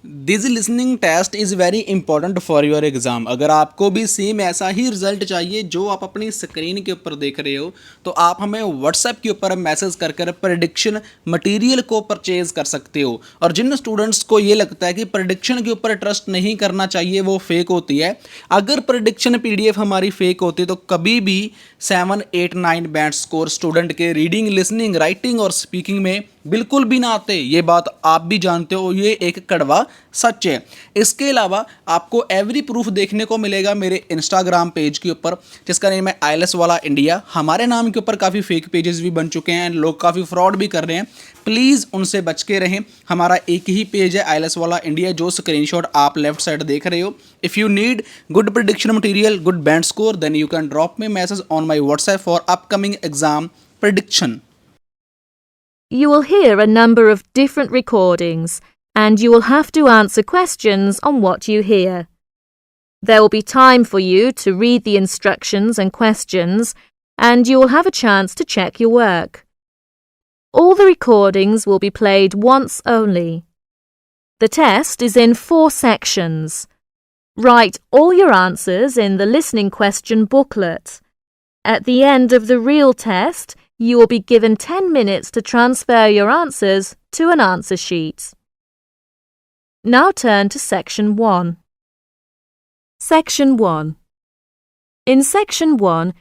This listening test is very important for your exam. अगर आपको भी सेम ऐसा ही रिजल्ट चाहिए जो आप अपनी स्क्रीन के ऊपर देख रहे हो, तो आप हमें व्हाट्सएप के ऊपर मैसेज कर कर प्रेडिक्शन मटेरियल को परचेज कर सकते हो। और जिन स्टूडेंट्स को ये लगता है कि प्रेडिक्शन के ऊपर ट्रस्ट नहीं करना चाहिए, वो फेक होती है, अगर प्रेडिक्शन पीडीएफ हमारी फेक होती तो कभी भी 7, 8, 9 बैंड स्कोर स्टूडेंट के रीडिंग, लिसनिंग, राइटिंग और स्पीकिंग में बिल्कुल भी ना आते। ये बात आप भी जानते हो, ये एक कड़वा सच है। इसके अलावा आपको एवरी प्रूफ देखने को मिलेगा मेरे इंस्टाग्राम पेज के ऊपर, जिसका नेम है आईएलएस वाला इंडिया। हमारे नाम के ऊपर काफ़ी फेक पेजेस भी बन चुके हैं, लोग काफ़ी फ्रॉड भी कर रहे हैं। प्लीज़ उनसे बच के रहें। हमारा एक ही पेज है आईएलएस वाला इंडिया, जो स्क्रीनशॉट आप लेफ्ट साइड देख रहे हो। If you need good prediction material, good band score, then you can drop me message on my WhatsApp for upcoming exam prediction. You will hear a number of different recordings, and you will have to answer questions on what you hear. There will be time for you to read the instructions and questions, and you will have a chance to check your work. All the recordings will be played once only. The test is in 4 sections. Write all your answers in the listening question booklet. At the end of the real test, you will be given 10 minutes to transfer your answers to an answer sheet. Now turn to Section 1. Section 1. In Section 1,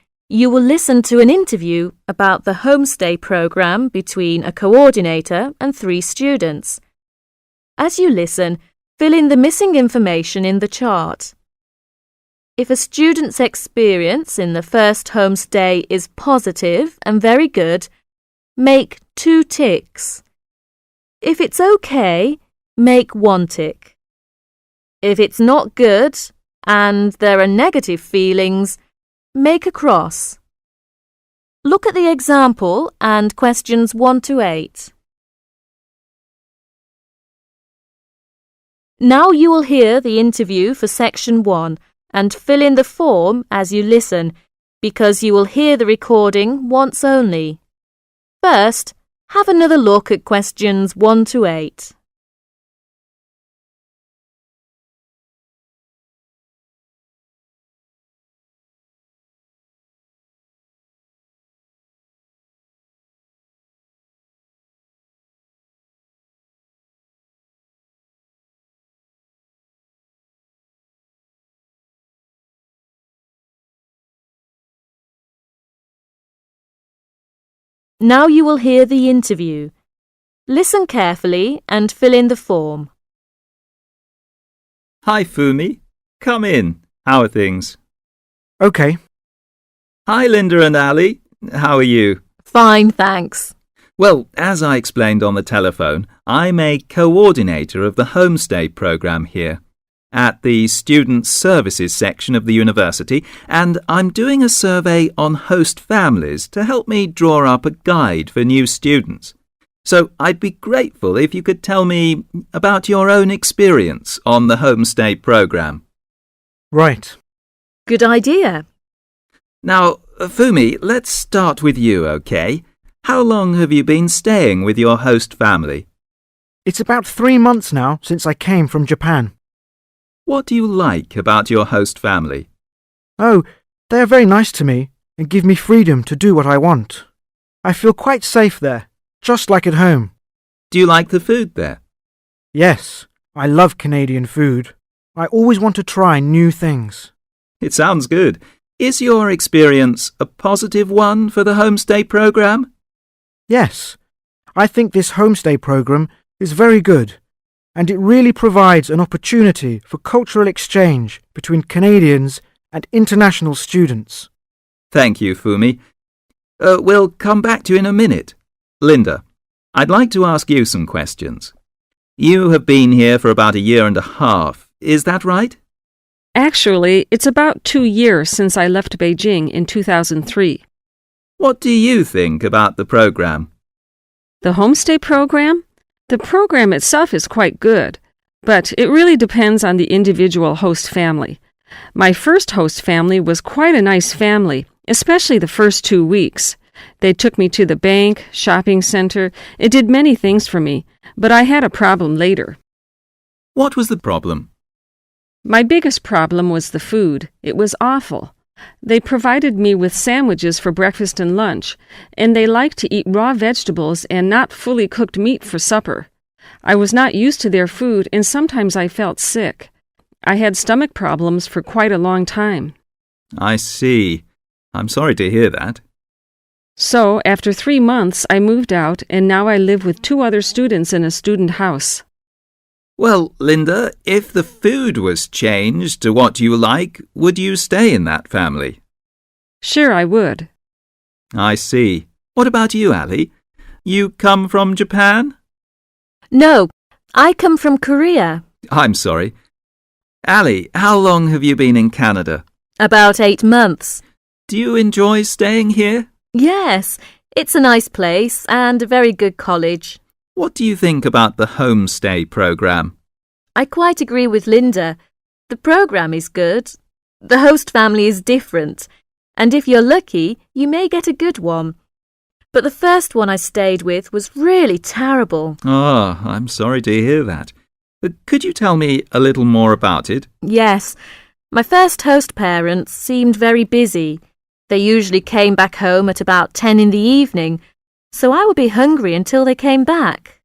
you will listen to an interview about the Homestay program between a coordinator and 3 students. As you listen, fill in the missing information in the chart. If a student's experience in the first homestay is positive and very good, make 2 ticks. If it's okay, make 1 tick. If it's not good and there are negative feelings, make a cross. Look at the example and questions 1 to 8. Now you will hear the interview for Section 1 and fill in the form as you listen, because you will hear the recording once only. First, have another look at questions 1 to 8. Now you will hear the interview. Listen carefully and fill in the form. Hi, Fumi. Come in. How are things? Okay. Hi, Linda and Ali. How are you? Fine, thanks. Well, as I explained on the telephone, I'm a coordinator of the Homestay program here at the Student Services section of the university, and I'm doing a survey on host families to help me draw up a guide for new students. So I'd be grateful if you could tell me about your own experience on the Homestay program. Right. Good idea. Now, Fumi, let's start with you, okay? How long have you been staying with your host family? It's about 3 months now since I came from Japan. What do you like about your host family? Oh, they are very nice to me and give me freedom to do what I want. I feel quite safe there, just like at home. Do you like the food there? Yes, I love Canadian food. I always want to try new things. It sounds good. Is your experience a positive one for the Homestay program? Yes, I think this homestay program is very good, and it really provides an opportunity for cultural exchange between Canadians and international students. Thank you, Fumi. We'll come back to you in a minute. Linda, I'd like to ask you some questions. You have been here for about 1.5 years, is that right? Actually, it's about 2 years since I left Beijing in 2003. What do you think about the program? The homestay program? The program itself is quite good, but it really depends on the individual host family. My first host family was quite a nice family, especially the first 2 weeks. They took me to the bank, shopping center. It did many things for me, but I had a problem later. What was the problem? My biggest problem was the food. It was awful. They provided me with sandwiches for breakfast and lunch, and they liked to eat raw vegetables and not fully cooked meat for supper. I was not used to their food, and sometimes I felt sick. I had stomach problems for quite a long time. I see. I'm sorry to hear that. So, after 3 months, I moved out, and now I live with 2 other students in a student house. Well, Linda, if the food was changed to what you like, would you stay in that family? Sure, I would. I see. What about you, Ali? You come from Japan? No, I come from Korea. I'm sorry. Ali, how long have you been in Canada? About 8 months. Do you enjoy staying here? Yes, it's a nice place and a very good college. What do you think about the Homestay program? I quite agree with Linda. The program is good. The host family is different, and if you're lucky, you may get a good one. But the first one I stayed with was really terrible. Oh, I'm sorry to hear that. Could you tell me a little more about it? Yes, my first host parents seemed very busy. They usually came back home at about 10 in the evening, so I would be hungry until they came back.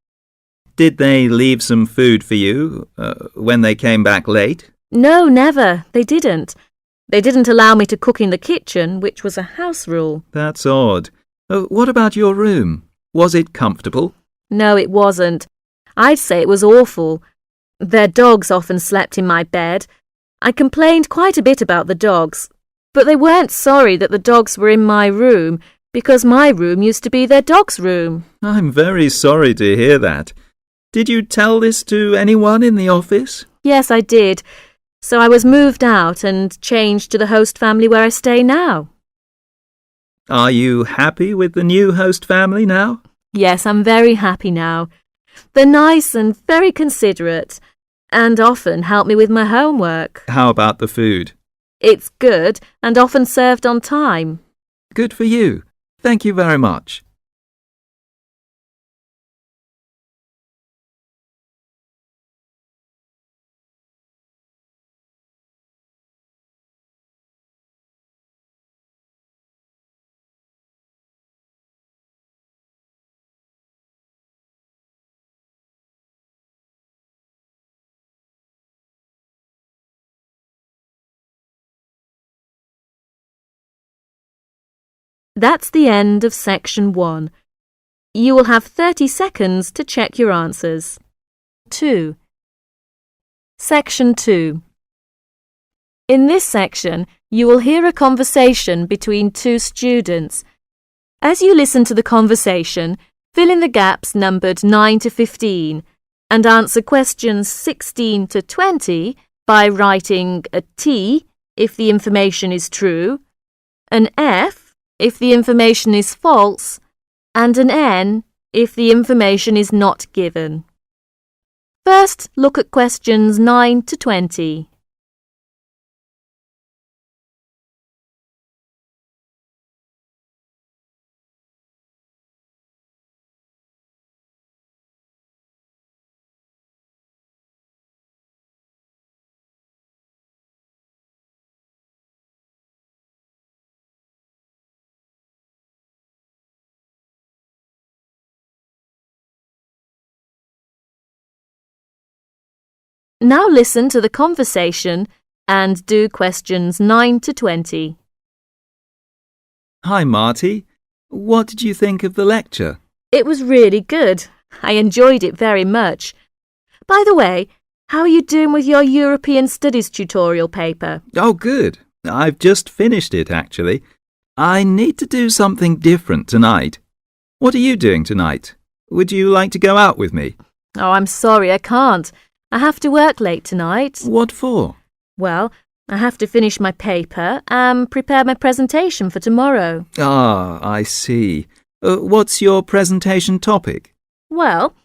Did they leave some food for you when they came back late? No, never. They didn't. They didn't allow me to cook in the kitchen, which was a house rule. That's odd. What about your room? Was it comfortable? No, it wasn't. I'd say it was awful. Their dogs often slept in my bed. I complained quite a bit about the dogs, but they weren't sorry that the dogs were in my room, because my room used to be their dog's room. I'm very sorry to hear that. Did you tell this to anyone in the office? Yes, I did. So I was moved out and changed to the host family where I stay now. Are you happy with the new host family now? Yes, I'm very happy now. They're nice and very considerate, and often help me with my homework. How about the food? It's good and often served on time. Good for you. Thank you very much. That's the end of section 1. You will have 30 seconds to check your answers. 2. Section 2. In this section, you will hear a conversation between 2 students. As you listen to the conversation, fill in the gaps numbered 9 to 15 and answer questions 16 to 20 by writing a T if the information is true, an F if the information is false, and an N if the information is not given. First, look at questions 9 to 20. Now listen to the conversation and do questions 9 to 20. Hi, Marty. What did you think of the lecture? It was really good. I enjoyed it very much. By the way, how are you doing with your European Studies tutorial paper? Oh, good. I've just finished it, actually. I need to do something different tonight. What are you doing tonight? Would you like to go out with me? Oh, I'm sorry, I can't. I have to work late tonight. What for? Well, I have to finish my paper and prepare my presentation for tomorrow. Ah, I see. What's your presentation topic? Well,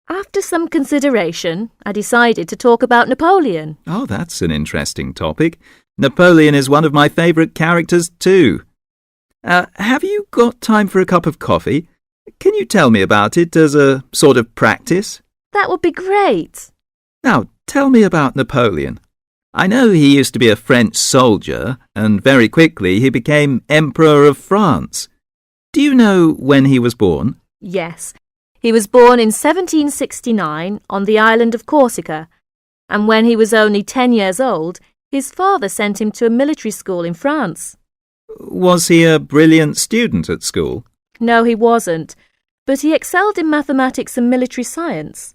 after some consideration, I decided to talk about Napoleon. Oh, that's an interesting topic. Napoleon is one of my favourite characters too. Have you got time for a cup of coffee? Can you tell me about it as a sort of practice? That would be great. Now, tell me about Napoleon. I know he used to be a French soldier, and very quickly he became Emperor of France. Do you know when he was born? Yes, he was born in 1769 on the island of Corsica, and when he was only 10 years old, his father sent him to a military school in France. Was he a brilliant student at school? No, he wasn't, but he excelled in mathematics and military science.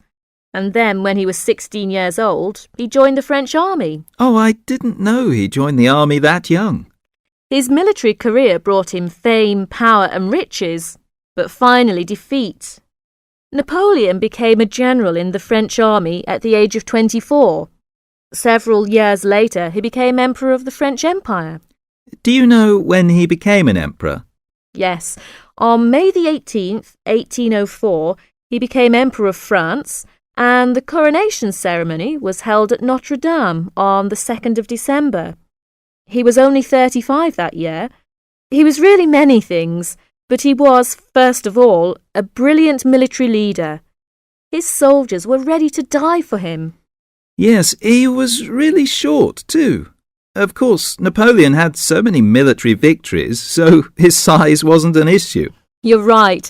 And then, when he was 16 years old, he joined the French army. Oh, I didn't know he joined the army that young. His military career brought him fame, power and riches, but finally defeat. Napoleon became a general in the French army at the age of 24. Several years later, he became Emperor of the French Empire. Do you know when he became an emperor? Yes, on May the 18th, 1804, he became Emperor of France, and the coronation ceremony was held at Notre Dame on the 2nd of December. He was only 35 that year. He was really many things, but he was, first of all, a brilliant military leader. His soldiers were ready to die for him. Yes, he was really short too. Of course, Napoleon had so many military victories, so his size wasn't an issue. You're right.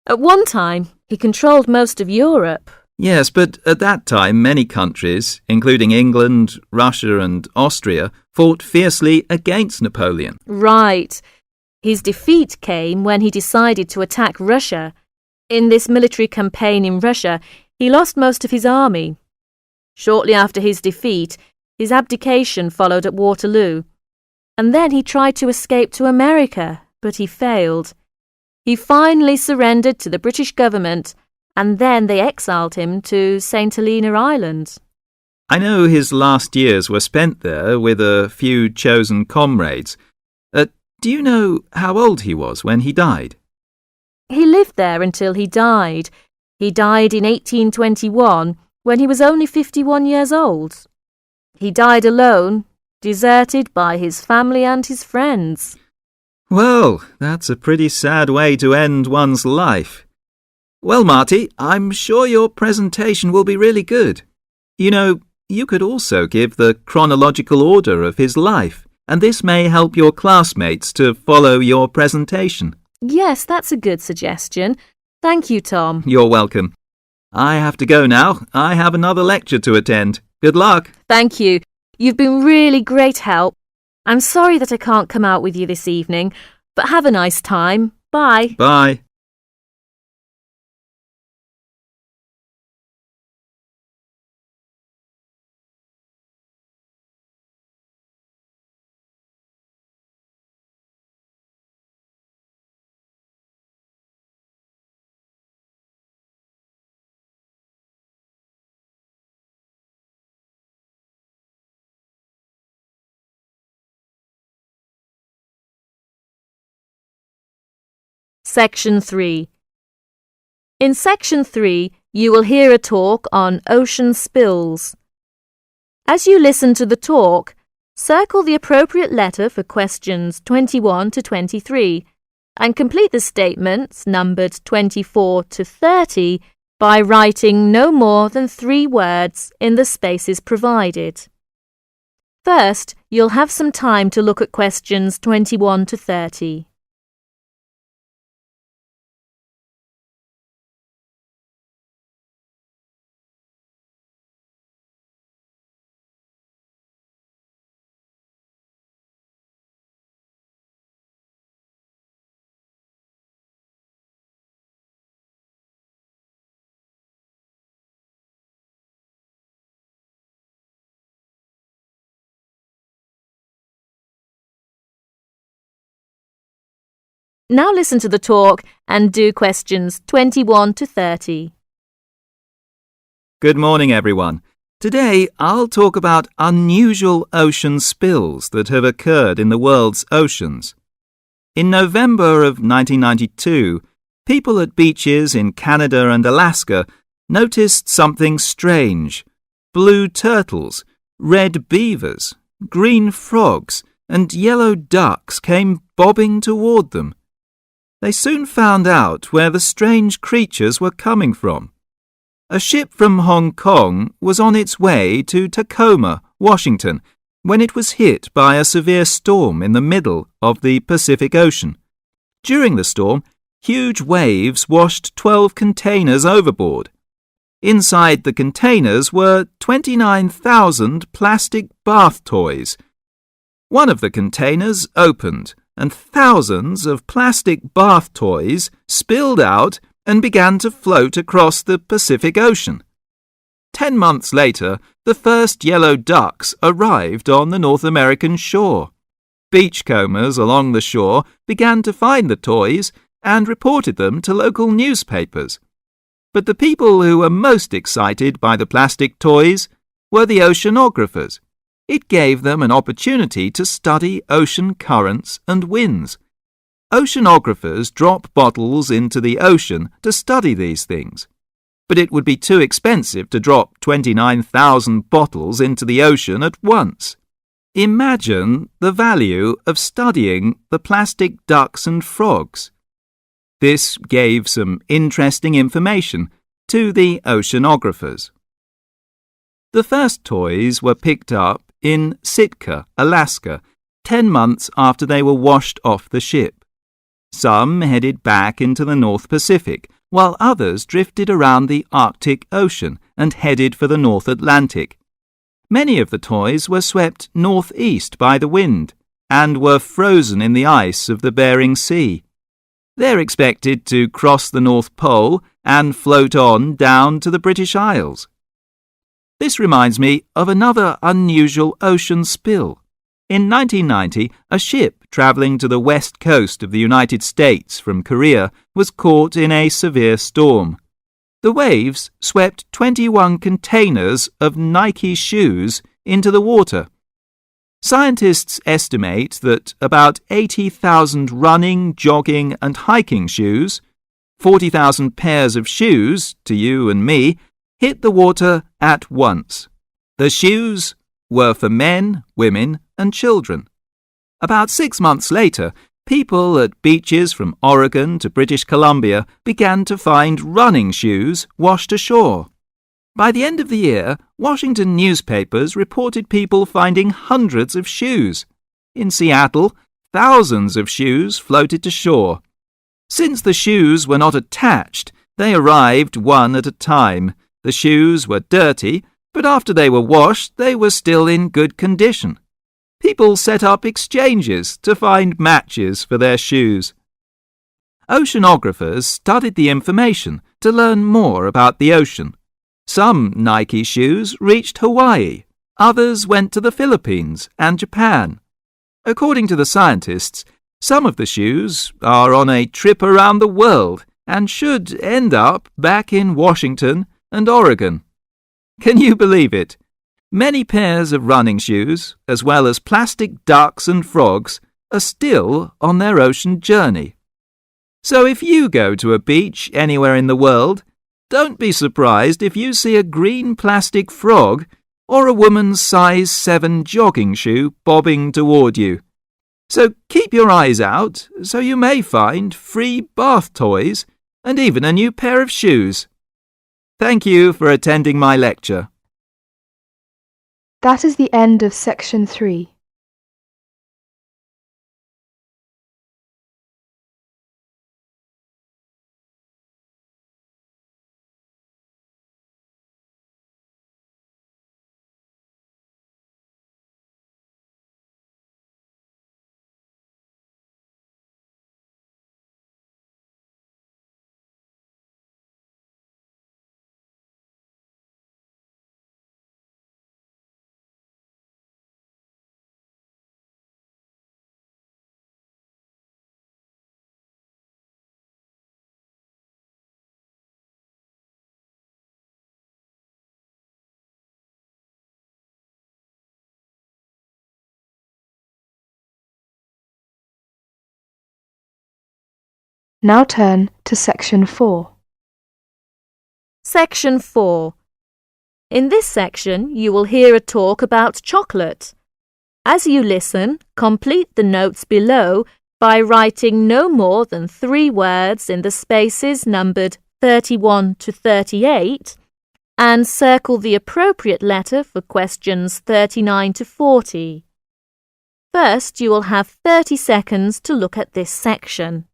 At one time, he controlled most of Europe. Yes, but at that time many countries, including England, Russia and Austria, fought fiercely against Napoleon. Right. His defeat came when he decided to attack Russia. In this military campaign in Russia, he lost most of his army. Shortly after his defeat, his abdication followed at Waterloo. And then he tried to escape to America, but he failed. He finally surrendered to the British government, and then they exiled him to St. Helena Island. I know his last years were spent there with a few chosen comrades. Do you know how old he was when he died? He lived there until he died. He died in 1821 when he was only 51 years old. He died alone, deserted by his family and his friends. Well, that's a pretty sad way to end one's life. Well, Marty, I'm sure your presentation will be really good. You know, you could also give the chronological order of his life, and this may help your classmates to follow your presentation. Yes, that's a good suggestion. Thank you, Tom. You're welcome. I have to go now. I have another lecture to attend. Good luck. Thank you. You've been really great help. I'm sorry that I can't come out with you this evening, but have a nice time. Bye. Bye. Section 3. In Section 3, you will hear a talk on ocean spills. As you listen to the talk, circle the appropriate letter for questions 21 to 23 and complete the statements numbered 24 to 30 by writing no more than 3 words in the spaces provided. First, you'll have some time to look at questions 21 to 30. Now listen to the talk and do questions 21 to 30. Good morning, everyone. Today, I'll talk about unusual ocean spills that have occurred in the world's oceans. In November of 1992, people at beaches in Canada and Alaska noticed something strange. Blue turtles, red beavers, green frogs, and yellow ducks came bobbing toward them. They soon found out where the strange creatures were coming from. A ship from Hong Kong was on its way to Tacoma, Washington, when it was hit by a severe storm in the middle of the Pacific Ocean. During the storm, huge waves washed 12 containers overboard. Inside the containers were 29,000 plastic bath toys. One of the containers opened, and thousands of plastic bath toys spilled out and began to float across the Pacific Ocean. 10 months later, the first yellow ducks arrived on the North American shore. Beachcombers along the shore began to find the toys and reported them to local newspapers. But the people who were most excited by the plastic toys were the oceanographers. It gave them an opportunity to study ocean currents and winds. Oceanographers drop bottles into the ocean to study these things. But it would be too expensive to drop 29,000 bottles into the ocean at once. Imagine the value of studying the plastic ducks and frogs. This gave some interesting information to the oceanographers. The first toys were picked up in Sitka, Alaska, 10 months after they were washed off the ship. Some headed back into the North Pacific, while others drifted around the Arctic Ocean and headed for the North Atlantic. Many of the toys were swept northeast by the wind and were frozen in the ice of the Bering Sea. They're expected to cross the North Pole and float on down to the British Isles. This reminds me of another unusual ocean spill. In 1990, a ship travelling to the west coast of the United States from Korea was caught in a severe storm. The waves swept 21 containers of Nike shoes into the water. Scientists estimate that about 80,000 running, jogging and hiking shoes, 40,000 pairs of shoes, to you and me, hit the water at once. The shoes were for men, women and children. About 6 months later, people at beaches from Oregon to British Columbia began to find running shoes washed ashore. By the end of the year, Washington newspapers reported people finding hundreds of shoes. In Seattle, thousands of shoes floated to shore. Since the shoes were not attached, they arrived one at a time. The shoes were dirty, but after they were washed, they were still in good condition. People set up exchanges to find matches for their shoes. Oceanographers studied the information to learn more about the ocean. Some Nike shoes reached Hawaii, others went to the Philippines and Japan. According to the scientists, some of the shoes are on a trip around the world and should end up back in Washington and Oregon. Can you believe it? Many pairs of running shoes, as well as plastic ducks and frogs, are still on their ocean journey. So if you go to a beach anywhere in the world, don't be surprised if you see a green plastic frog or a woman's size 7 jogging shoe bobbing toward you. So keep your eyes out, so you may find free bath toys and even a new pair of shoes. Thank you for attending my lecture. That is the end of section 3. Now turn to section 4. Section 4. In this section, you will hear a talk about chocolate. As you listen, complete the notes below by writing no more than 3 words in the spaces numbered 31 to 38 and circle the appropriate letter for questions 39 to 40. First, you will have 30 seconds to look at this section.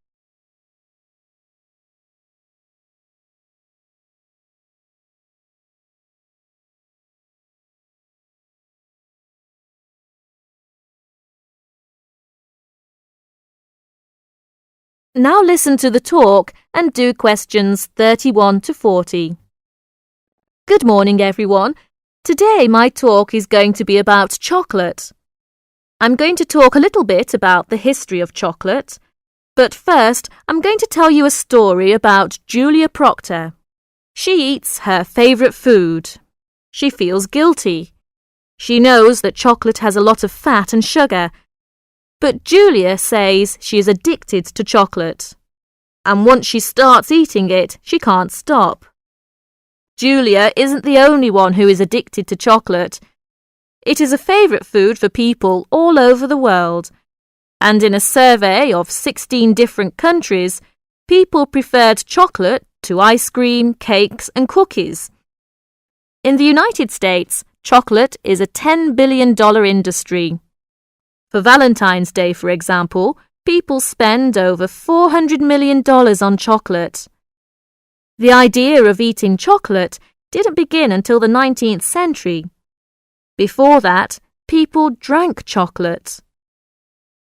Now listen to the talk and do questions 31 to 40. Good morning, everyone. Today my talk is going to be about chocolate. I'm going to talk a little bit about the history of chocolate, but first I'm going to tell you a story about Julia Proctor. She eats her favourite food. She feels guilty. She knows that chocolate has a lot of fat and sugar, but Julia says she is addicted to chocolate, and once she starts eating it, she can't stop. Julia isn't the only one who is addicted to chocolate. It is a favourite food for people all over the world, and in a survey of 16 different countries, people preferred chocolate to ice cream, cakes and cookies. In the United States, chocolate is a $10 billion industry. For Valentine's Day, for example, people spend over $400 million on chocolate. The idea of eating chocolate didn't begin until the 19th century. Before that, people drank chocolate.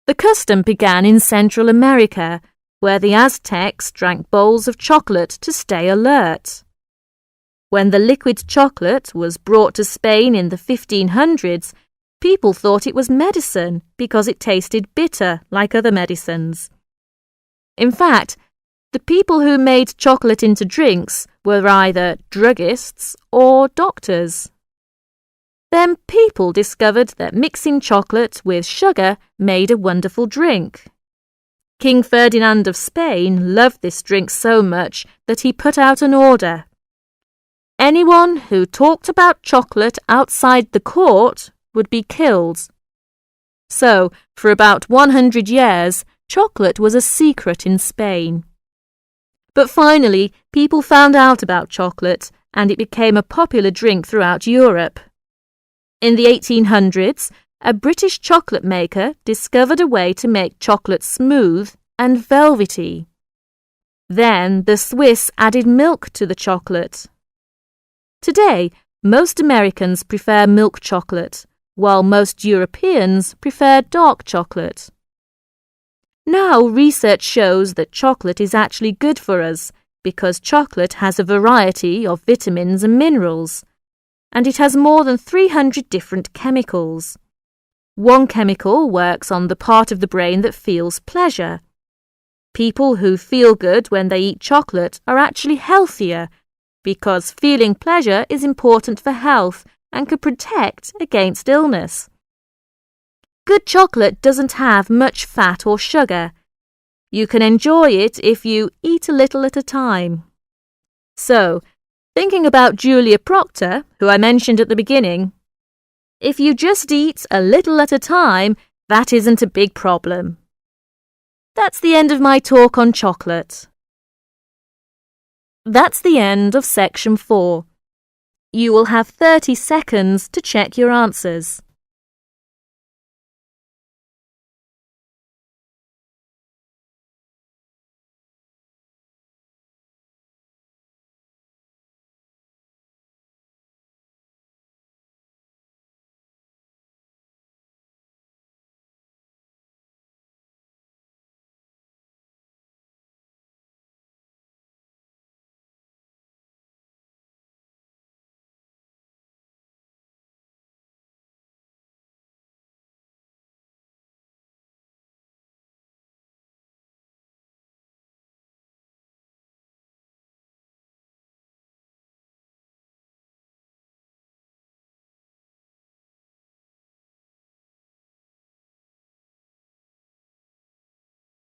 The custom began in Central America, where the Aztecs drank bowls of chocolate to stay alert. When the liquid chocolate was brought to Spain in the 1500s, people thought it was medicine because it tasted bitter like other medicines. In fact, the people who made chocolate into drinks were either druggists or doctors. Then people discovered that mixing chocolate with sugar made a wonderful drink. King Ferdinand of Spain loved this drink so much that he put out an order. Anyone who talked about chocolate outside the court would be killed. So, for about 100 years, chocolate was a secret in Spain. But finally, people found out about chocolate, and it became a popular drink throughout Europe. In the 1800s, a British chocolate maker discovered a way to make chocolate smooth and velvety. Then the Swiss added milk to the chocolate. Today, most Americans prefer milk chocolate, while most Europeans prefer dark chocolate. Now research shows that chocolate is actually good for us because chocolate has a variety of vitamins and minerals, and it has more than 300 different chemicals. One chemical works on the part of the brain that feels pleasure. People who feel good when they eat chocolate are actually healthier because feeling pleasure is important for health and can protect against illness. Good chocolate doesn't have much fat or sugar. You can enjoy it if you eat a little at a time. So, thinking about Julia Proctor, who I mentioned at the beginning, if you just eat a little at a time, that isn't a big problem. That's the end of my talk on chocolate. That's the end of section 4. You will have 30 seconds to check your answers.